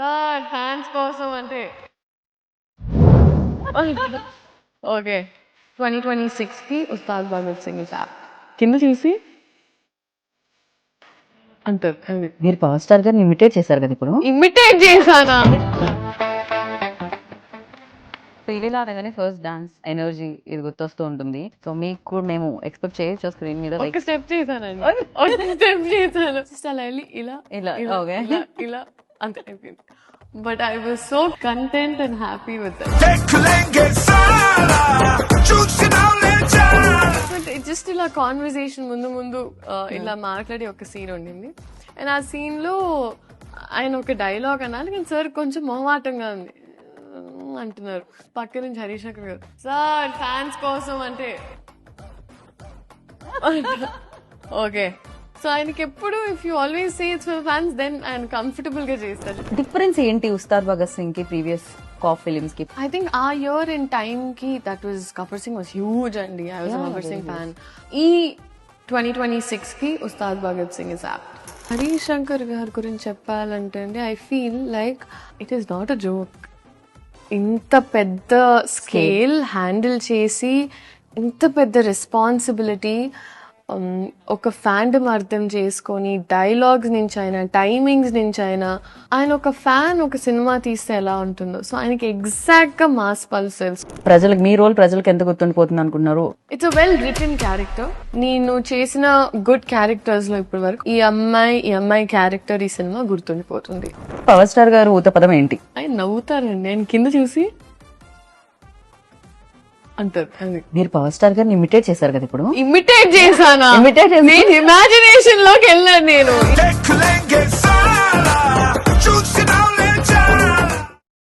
Sir fans కోసం అంటే okay 2026కి Ustaad Bhagat Singh sir కింద చూసి అంటారు. మీరు పవర్ స్టార్ గారిని ఇమిటేట్ చేశారు కదా ఇప్పుడు. ఇమిటేట్ చేశానా? రిలీజ్ అవగానే ఫస్ట్ డాన్స్ ఎనర్జీ ఇది గుర్తొస్తూ ఉంటుంది. సో మీకు కూడా మేము ఎక్స్పెక్ట్ చేయొచ్చు స్క్రీన్ మీద. ఒక స్టెప్ చేశానండి, ఒక స్టెప్ చేశాను. Just అలా వెళ్ళి ఇలా ఇలా, ఇలా okay. ఇలా ఇలా అంతే అయిపోయింది. But I was so content and happy with just ఇలా కాన్వర్సేషన్ ముందు ఇలా మాట్లాడి ఒక సీన్ ఉండింది. అండ్ ఆ సీన్ లో ఆయన ఒక డైలాగ్ అనాలి కానీ సార్ కొంచెం మొహమాటంగా ఉంది అంటున్నారు. పక్క నుంచి హరీష్ అక్కడ గారు సార్ ఫ్యాన్స్ కోసం అంటే ఓకే. సో ఆయనకి ఎప్పుడు if you always say it's for fans then ఆయన కంఫర్టబుల్ గా చేస్తారు. డిఫరెన్స్ ఏంటి ఉస్తాద్ భగత్ సింగ్ కి ప్రీవియస్ కాఫ్ ఫిలిమ్స్ కి? I think our year in time ki that was Gabbar Singh was huge and I was a Gabbar Singh fan. E 2026 ki Ustad Bhagat Singh is apt. Harish Shankar గారి గురించి చెప్పాలంటే అండి I feel like it is not a joke. ఇంత పెద్ద scale handle చేసి ఇంత పెద్ద responsibility ఒక ఫ్యాండమ్ అర్థం చేసుకొని డైలాగ్స్ నుంచి అయినా టైమింగ్స్ నుంచి అయినా ఆయన ఒక ఫ్యాన్ ఒక సినిమా తీస్తే ఎలా ఉంటుందో సో ఆయనకి ఎగ్జాక్ట్ గా మాస్ పల్స్ తెలుసు. ప్రజలకు మీ రోల్ ప్రజలకు ఎంత గుర్తుండిపోతుంది అనుకున్నారు? It's a well written character. నేను చేసిన గుడ్ క్యారెక్టర్స్ లో ఇప్పటి వరకు ఈ అమ్మాయి క్యారెక్టర్ ఈ సినిమా గుర్తుండిపోతుంది. పవర్ స్టార్ గారు ఊత పదం ఏంటి? ఆయన నవ్వుతారండి, ఆయన కింద చూసి అంటారు. మీరు పవర్ స్టార్ గారిని ఇమిటేట్ చేశారు కదా ఇప్పుడు. ఇమిటేట్ చేశానా? ఇమిటేట్ ఇమాజినేషన్ లోకి వెళ్ళాను నేను.